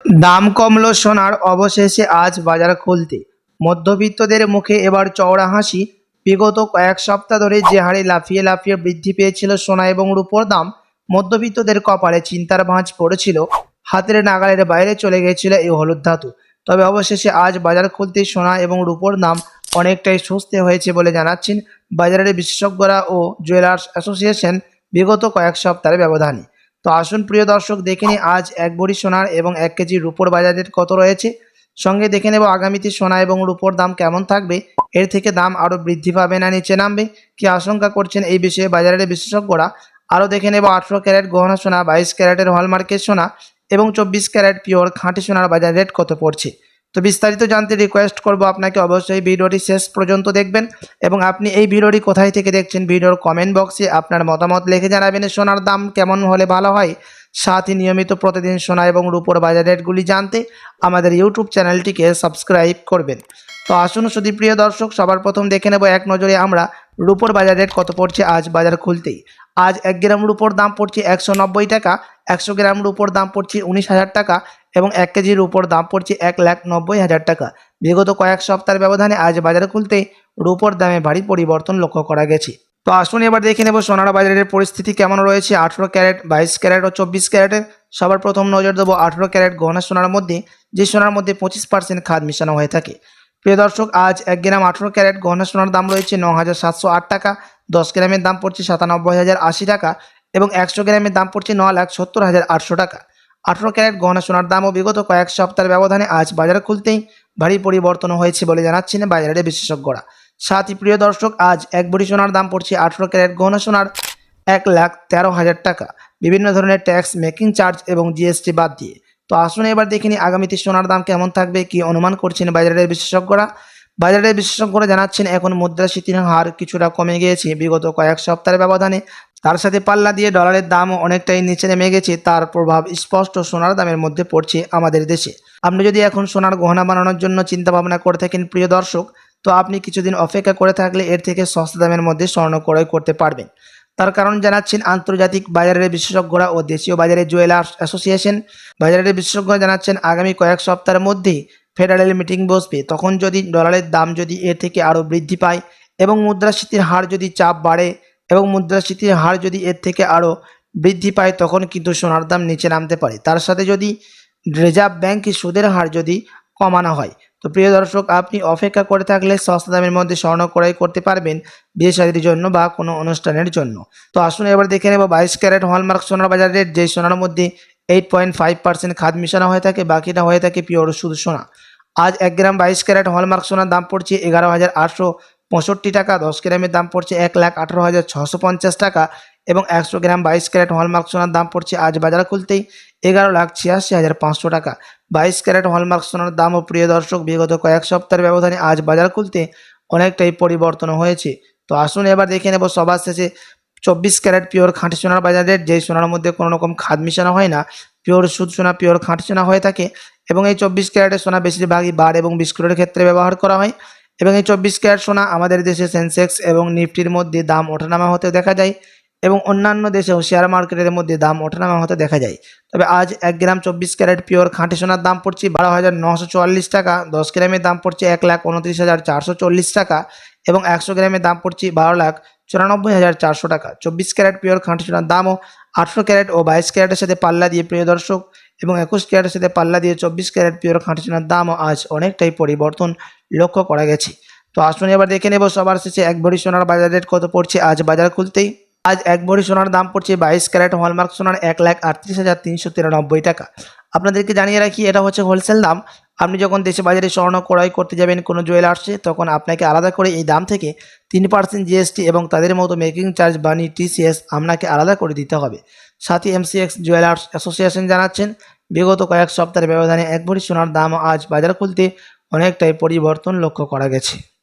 দাম কমলো সোনার, অবশেষে আজ বাজার খুলতে মধ্যবিত্তদের মুখে এবার চওড়া হাসি। বিগত কয়েক সপ্তাহ ধরে যে হারে লাফিয়ে লাফিয়ে বৃদ্ধি পেয়েছিল সোনা এবং রূপোর দাম, মধ্যবিত্তদের কপালে চিন্তার ভাঁজ পড়েছিল। হাতের নাগালের বাইরে চলে গিয়েছিল এই হলুদ ধাতু। তবে অবশেষে আজ বাজার খুলতে সোনা এবং রূপোর দাম অনেকটাই সস্তে হয়েছে বলে জানাচ্ছেন বাজারের বিশেষজ্ঞরা ও জুয়েলার্স অ্যাসোসিয়েশন বিগত কয়েক সপ্তাহের ব্যবধানে। তো আসুন প্রিয় দর্শক, দেখে নিই আজ এক ভরি সোনার এবং 1 কেজি রূপোর বাজার রেট কত রয়েছে। সঙ্গে দেখে নেব আগামীতে সোনা এবং রূপোর দাম কেমন থাকবে, এর থেকে দাম আরও বৃদ্ধি পাবে না নিচে নামবে, কি আশঙ্কা করছেন এই বিষয়ে বাজারের বিশেষজ্ঞরা। আরও দেখে নেব 18 ক্যারেট গহনা সোনা, 22 ক্যারেটের হলমার্কের সোনা এবং 24 ক্যারেট পিওর খাঁটি সোনার বাজার রেট কত পড়ছে। তো বিস্তারিত জানতে রিকোয়েস্ট করব আপনাকে অবশ্যই ভিডিওটি শেষ পর্যন্ত দেখবেন এবং আপনি এই ভিডিওটি কোথায় থেকে দেখছেন ভিডিওর কমেন্ট বক্সে আপনার মতামত লিখে জানাবেন। সোনার দাম কেমন হলে ভালো হয়, সাথে নিয়মিত প্রতিদিন সোনা এবং রূপোর বাজার রেটগুলি জানতে আমাদের ইউটিউব চ্যানেলটিকে সাবস্ক্রাইব করবেন। তো আসুন শুধু প্রিয় দর্শক, সবার প্রথম দেখে নেব এক নজরে আমরা রূপোর বাজার রেট কত পড়ছে আজ বাজার খুলতেই। আজ 1 গ্রাম রূপোর দাম পড়ছে 190 টাকা, 100 গ্রাম রূপোর দাম পড়ছে 19,000 টাকা এবং 1 কেজির উপর দাম পড়ছে 1,90,000 টাকা। বিগত কয়েক সপ্তাহের ব্যবধানে আজ বাজার খুলতে রূপোর দামে ভারী পরিবর্তন লক্ষ্য করা গেছে। তো আসুন এবার দেখে নেব সোনার বাজারের পরিস্থিতি কেমন রয়েছে 18 ক্যারেট, 22 ক্যারেট ও 24 ক্যারেটের। সবার প্রথম নজর দেবো 18 ক্যারেট গহনা সোনার মধ্যে, যে সোনার মধ্যে 25% খাদ মিশানো হয়ে থাকে। প্রিয় দর্শক, আজ 1 গ্রাম 18 ক্যারেট গহনা সোনার দাম রয়েছে 9,708 টাকা, 10 গ্রামের দাম পড়ছে 97,080 টাকা এবং 100 গ্রামের দাম পড়ছে 9,70,800 টাকা। 18 ক্যারেট গহনা সোনার দামও বিগত কয়েক সপ্তাহের ব্যবধানে আজ বাজার খুলতেই ভারী পরিবর্তন হয়েছে বলে জানাচ্ছেন বাজারের বিশেষজ্ঞরা। সাথী প্রিয় দর্শক, আজ এক ভরি সোনার দাম পড়ছে 18 ক্যারেট গহনা সোনার 1,13,000 টাকা, বিভিন্ন ধরনের ট্যাক্স, মেকিং চার্জ এবং জিএসটি বাদ দিয়ে। তো আসুন এবার দেখিনি আগামীতে সোনার দাম কেমন থাকবে, কি অনুমান করছেন বাজারের বিশেষজ্ঞরা। বাজারের বিশেষজ্ঞরা জানাচ্ছেন এখন মুদ্রাস্ফীতির হার কিছুটা কমে গিয়েছে বিগত কয়েক সপ্তাহের ব্যবধানে। তার সাথে পাল্লা দিয়ে ডলারের দামও অনেকটাই নিচে নেমে গেছে, তার প্রভাব স্পষ্ট সোনার দামের মধ্যে পড়ছে আমাদের দেশে। আপনি যদি এখন সোনার গহনা বানানোর জন্য চিন্তা ভাবনা করে থাকেন প্রিয় দর্শক, তো আপনি কিছুদিন অপেক্ষা করে থাকলে এর থেকে সস্তা দামের মধ্যে স্বর্ণ ক্রয় করতে পারবেন। তার কারণ জানাচ্ছেন আন্তর্জাতিক বাজারের বিশেষজ্ঞরা ও দেশীয় বাজারের জুয়েলার্স অ্যাসোসিয়েশন। বাজারের বিশেষজ্ঞরা জানাচ্ছেন আগামী কয়েক সপ্তাহের মধ্যেই ফেডারেল মিটিং বসবে, তখন যদি ডলারের দাম যদি এর থেকে আরও বৃদ্ধি পায় এবং মুদ্রাস্ফীতির হার যদি চাপ বাড়ে এবং মুদ্রাস্ফীতির হার যদি এর থেকে আরও বৃদ্ধি পায়, তখন কিন্তু সোনার দাম নিচে নামতে পারে। তার সাথে যদি রিজার্ভ ব্যাংকের সুদের হার যদি কমানো হয়, তো প্রিয় দর্শক আপনি অপেক্ষা করে থাকলে সস্তা দামের মধ্যে স্বর্ণ ক্রয় করতে পারবেন বিয়ে শাদীর জন্য বা কোনো অনুষ্ঠানের জন্য। তো আসুন এবার দেখে নেব 22 ক্যারেট হলমার্ক সোনার বাজার রেট, যে সোনার মধ্যে 8.5% খাদ মিশানো হয়ে থাকে, বাকিটা হয়ে থাকে পিওর শুধু সোনা। আজ 1 গ্রাম 22 ক্যারেট হলমার্ক সোনার দাম পড়ছে 11,865 টাকা, 10 গ্রামের দাম পড়ছে 1,18,650 টাকা এবং 100 গ্রাম 22 ক্যারেট হলমার্ক সোনার দাম পড়ছে আজ বাজার খুলতেই 11,86,500 টাকা। 22 ক্যারেট হলমার্ক সোনার দামও প্রিয় দর্শক বিগত কয়েক সপ্তাহের ব্যবধানে আজ বাজার খুলতে অনেকটাই পরিবর্তন হয়েছে। তো আসুন এবার দেখে নেব সবার শেষে 24 ক্যারেট পিওর খাঁটি সোনার বাজার রেট, যেই সোনার মধ্যে কোনো রকম খাদ মিশানো হয় না, পিওর শুদ্ধ সোনা, পিওর খাঁটি সোনা হয়ে থাকে এবং এই 24 ক্যারেটের সোনা বেশিরভাগই বার এবং বিস্কুটের ক্ষেত্রে ব্যবহার করা হয় এবং এই 24 ক্যারেট সোনা আমাদের দেশে সেন্সেক্স এবং নিফটির মধ্যে দাম ওঠানামা হতে দেখা যায় এবং অন্যান্য দেশেও শেয়ার মার্কেটের মধ্যে দাম ওঠানামা হতে দেখা যায়। তবে আজ 1 গ্রাম 24 ক্যারেট পিওর খাঁটি সোনার দাম পড়ছে 12,944 টাকা, 10 গ্রামের দাম পড়ছে 1,29,440 টাকা এবং 100 গ্রামের দাম পড়ছে 12,94,400 টাকা। 24 ক্যারেট পিওর খাঁটি সোনার দামও 18 ক্যারেট ও 22 ক্যারেটের সাথে পাল্লা দিয়ে প্রিয় দর্শক এবং 21 ক্যারেটের সাথে পাল্লা দিয়ে 24 ক্যারেট পিওর খাঁটি সোনার দামও আজ অনেকটাই পরিবর্তন লক্ষ্য করা গেছে। তো আসুন এবার দেখে নেব সবার শেষে এক ভরি সোনার বাজার রেট কত পড়ছে আজ বাজার খুলতেই। আজ এক ভরি সোনার দাম পড়ছে 22 ক্যারেট হলমার্ক সোনার 1,38,393 টাকা। আপনাদেরকে জানিয়ে রাখি এটা হচ্ছে হোলসেল দাম। আপনি যখন দেশে বাজারে স্বর্ণ ক্রয় করতে যাবেন কোনো জুয়েলার্সে, তখন আপনাকে আলাদা করে এই দাম থেকে 3% জিএসটি এবং তাদের মতো মেকিং চার্জ বানি টিসিএস আপনাকে আলাদা করে দিতে হবে। সাথে এমসিএক্স জুয়েলার্স অ্যাসোসিয়েশন জানাচ্ছেন বিগত কয়েক সপ্তাহের ব্যবধানে এক ভরি সোনার দাম আজ বাজার খুলতে অনেকটাই পরিবর্তন লক্ষ্য করা গেছে।